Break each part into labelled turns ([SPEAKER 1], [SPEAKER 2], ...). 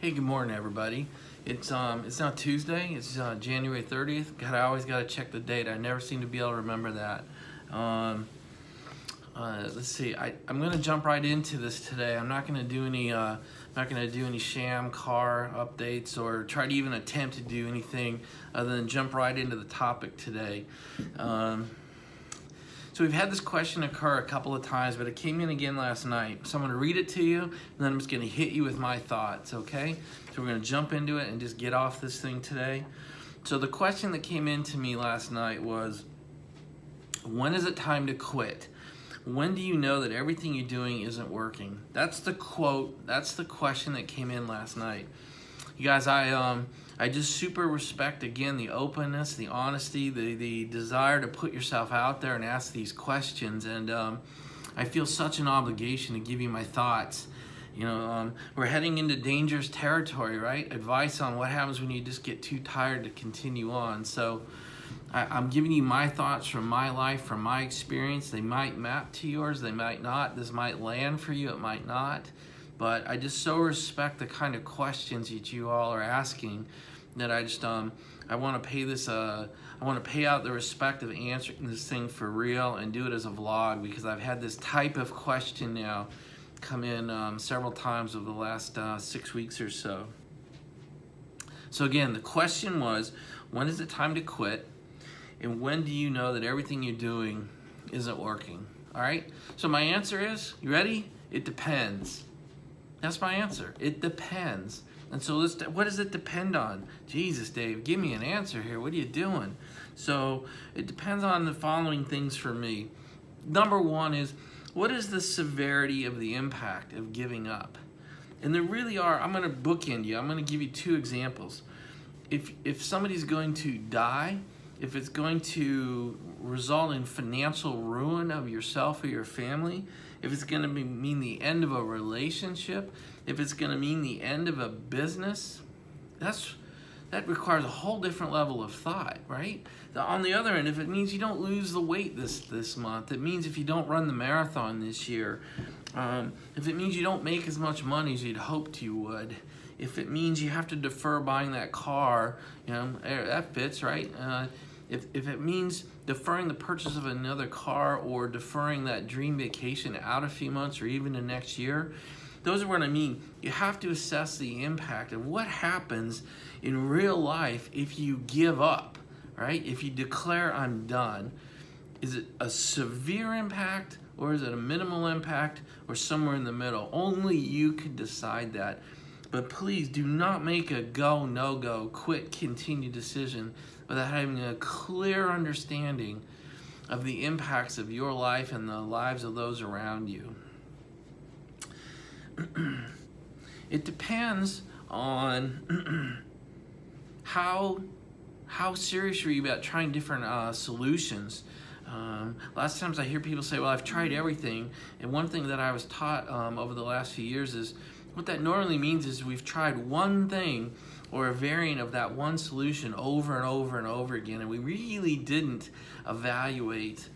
[SPEAKER 1] Hey, good morning, everybody. It's now Tuesday. It's January 30th. God, I always got to check the date. I never seem to be able to remember that. Let's see. I'm gonna jump right into this today. I'm not gonna do any sham car updates or try to even attempt to do anything other than jump right into the topic today. So we've had this question occur a couple of times, but it came in again last night. So I'm gonna read it to you, and then I'm just gonna hit you with my thoughts, okay? So we're gonna jump into it and just get off this thing today. So the question that came in to me last night was, when is it time to quit? When do you know that everything you're doing isn't working? That's the quote, that's the question that came in last night. You guys, I just super respect, again, the openness, the honesty, the desire to put yourself out there and ask these questions. And I feel such an obligation to give you my thoughts. You know, we're heading into dangerous territory, right? Advice on what happens when you just get too tired to continue on. So I'm giving you my thoughts from my life, from my experience. They might map to yours, they might not. This might land for you, it might not. But I just so respect the kind of questions that you all are asking that I just I want to pay this I want to pay out the respect of answering this thing for real and do it as a vlog, because I've had this type of question now come in several times over the last 6 weeks or so. So again, the question was, when is it time to quit? And when do you know that everything you're doing isn't working? All right, so my answer is, you ready? It depends. That's my answer. It depends. And so what does it depend on? Jesus, Dave, give me an answer here. What are you doing? So it depends on the following things for me. Number one is, what is the severity of the impact of giving up? And there really are, I'm going to bookend you. I'm going to give you two examples. If somebody's going to die, if it's going to result in financial ruin of yourself or your family, if it's going to mean the end of a relationship, if it's going to mean the end of a business, that requires a whole different level of thought, right? On the other end, if it means you don't lose the weight this month, it means if you don't run the marathon this year, if it means you don't make as much money as you'd hoped you would, if it means you have to defer buying that car, you know, that fits, right? If it means deferring the purchase of another car or deferring that dream vacation out a few months or even to next year, those are what I mean. You have to assess the impact of what happens in real life if you give up, right? If you declare I'm done. Is it a severe impact, or is it a minimal impact, or somewhere in the middle? Only you could decide that. But please do not make a go, no-go, quit, continue decision without having a clear understanding of the impacts of your life and the lives of those around you. It depends on how serious are you about trying different solutions. Lots of times I hear people say, well, I've tried everything. And one thing that I was taught over the last few years is, what that normally means is we've tried one thing or a variant of that one solution over and over and over again, and we really didn't evaluate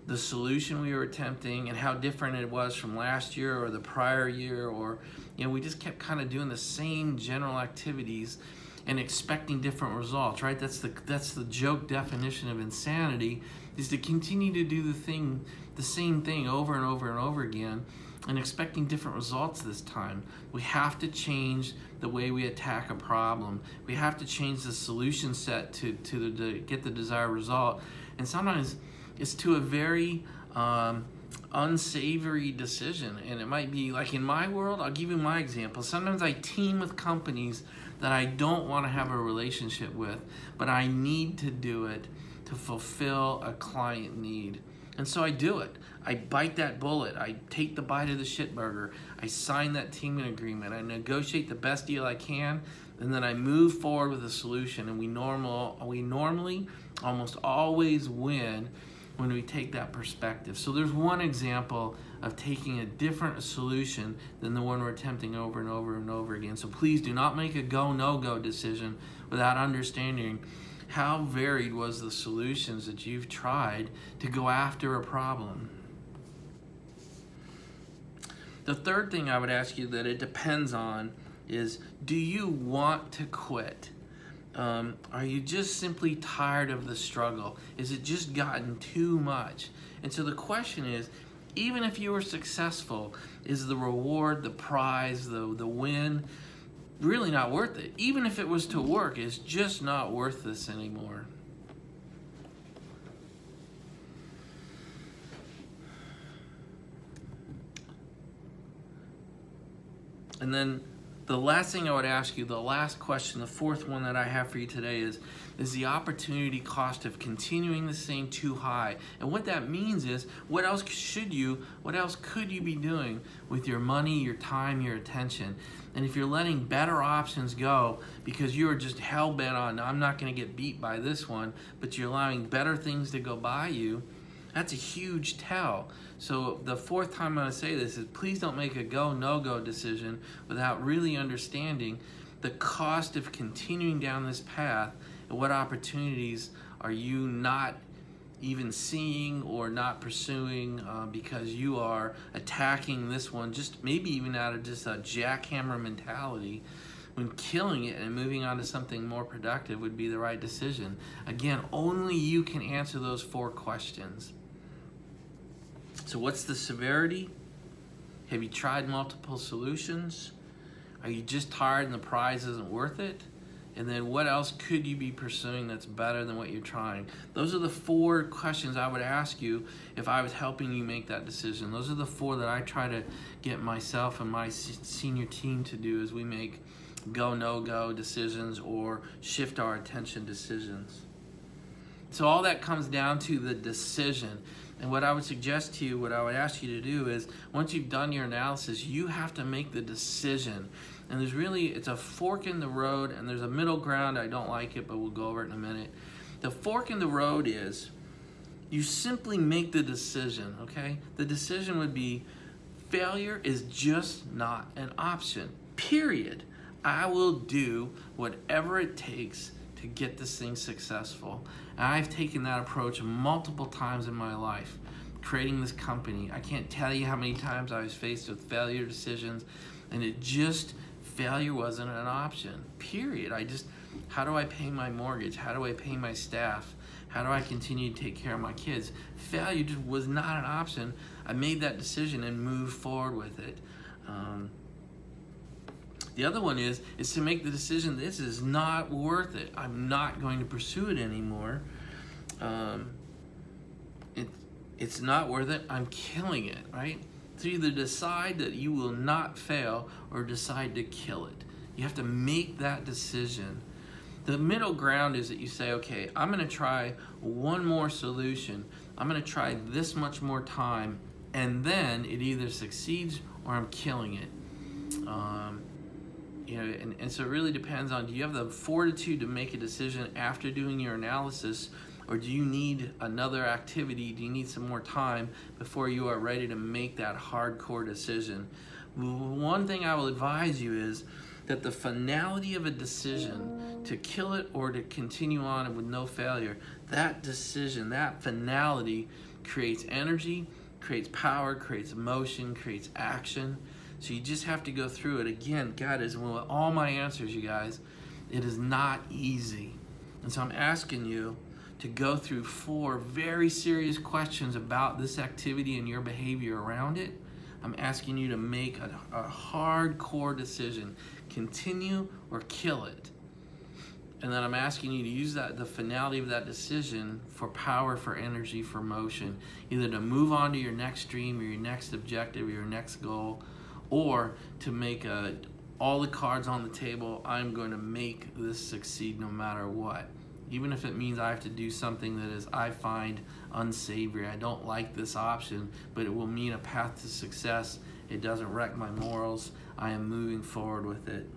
[SPEAKER 1] the solution we were attempting and how different it was from last year or the prior year, or, you know, we just kept kind of doing the same general activities and expecting different results, right? That's the joke definition of insanity, is to continue to do the same thing over and over and over again and expecting different results this time. We have to change the way we attack a problem. We have to change the solution set to get the desired result. And sometimes it's to a very unsavory decision. And it might be, like in my world, I'll give you my example. Sometimes I team with companies that I don't want to have a relationship with, but I need to do it to fulfill a client need. And so I do it. I bite that bullet. I take the bite of the shit burger. I sign that teaming agreement. I negotiate the best deal I can, and then I move forward with a solution. And we normally almost always win when we take that perspective. So there's one example of taking a different solution than the one we're attempting over and over and over again. So please do not make a go, no-go decision without understanding how varied was the solutions that you've tried to go after a problem. The third thing I would ask you that it depends on is, do you want to quit? Are you just simply tired of the struggle? Is it just gotten too much? And so the question is, even if you were successful, is the reward, the prize, the win really not worth it? Even if it was to work, it's just not worth this anymore. And then the last thing I would ask you, the last question, the fourth one that I have for you today is the opportunity cost of continuing this thing too high? And what that means is, what else could you be doing with your money, your time, your attention? And if you're letting better options go because you're just hell-bent on, I'm not going to get beat by this one, but you're allowing better things to go by you, that's a huge tell. So the fourth time I'm going to say this is, please don't make a go, no-go decision without really understanding the cost of continuing down this path and what opportunities are you not even seeing or not pursuing because you are attacking this one, just maybe even out of just a jackhammer mentality, when killing it and moving on to something more productive would be the right decision. Again, only you can answer those 4 questions. So what's the severity? Have you tried multiple solutions? Are you just tired and the prize isn't worth it? And then what else could you be pursuing that's better than what you're trying? Those are the 4 questions I would ask you if I was helping you make that decision. Those are the 4 that I try to get myself and my senior team to do as we make go, no-go decisions or shift our attention decisions. So all that comes down to the decision. And what I would suggest to you, what I would ask you to do is, once you've done your analysis, you have to make the decision. And it's a fork in the road, and there's a middle ground. I don't like it, but we'll go over it in a minute. The fork in the road is, you simply make the decision, okay? The decision would be, failure is just not an option, period. I will do whatever it takes to get this thing successful. And I've taken that approach multiple times in my life, creating this company. I can't tell you how many times I was faced with failure decisions, and failure wasn't an option, period. How do I pay my mortgage? How do I pay my staff? How do I continue to take care of my kids? Failure just was not an option. I made that decision and moved forward with it. The other one is to make the decision, this is not worth it. I'm not going to pursue it anymore. It's not worth it. I'm killing it, right? So either decide that you will not fail or decide to kill it. You have to make that decision. The middle ground is that you say, okay, I'm going to try one more solution. I'm going to try this much more time, and then it either succeeds or I'm killing it. And so it really depends on, do you have the fortitude to make a decision after doing your analysis, or do you need another activity? Do you need some more time before you are ready to make that hardcore decision? One thing I will advise you is that the finality of a decision to kill it or to continue on with no failure, that decision, that finality creates energy, creates power, creates emotion, creates action. So you just have to go through it. Again, God is with all my answers, you guys. It is not easy. And so I'm asking you to go through 4 very serious questions about this activity and your behavior around it. I'm asking you to make a hardcore decision. Continue or kill it. And then I'm asking you to use the finality of that decision for power, for energy, for motion. Either to move on to your next dream or your next objective or your next goal, or to make all the cards on the table. I'm going to make this succeed no matter what. Even if it means I have to do something that I find unsavory. I don't like this option, but it will mean a path to success. It doesn't wreck my morals. I am moving forward with it.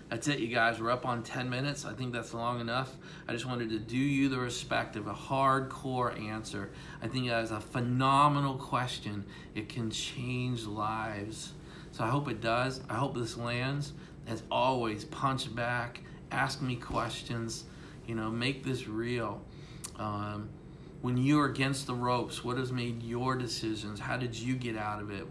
[SPEAKER 1] That's it, you guys. We're up on 10 minutes. I think that's long enough. I just wanted to do you the respect of a hardcore answer. I think that is a phenomenal question. It can change lives. So I hope it does. I hope this lands. As always, punch back, ask me questions, make this real. When you're against the ropes, what has made your decisions? How did you get out of it?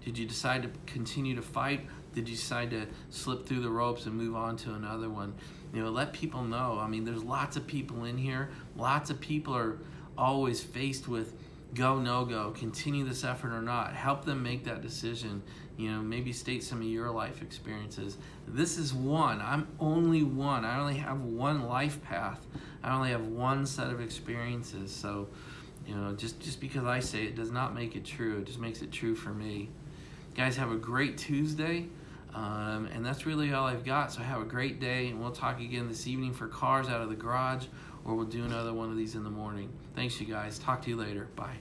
[SPEAKER 1] Did you decide to continue to fight, Did you decide to slip through the ropes and move on to another one? You know, let people know. I mean, there's lots of people in here. Lots of people are always faced with go, no go, continue this effort or not. Help them make that decision. You know, maybe state some of your life experiences. This is one. I'm only one. I only have one life path. I only have one set of experiences. So, you know, just because I say it does not make it true. It just makes it true for me. Guys, have a great Tuesday. And that's really all I've got. So have a great day, and we'll talk again this evening for Cars Out of the Garage, or we'll do another one of these in the morning. Thanks, you guys. Talk to you later. Bye.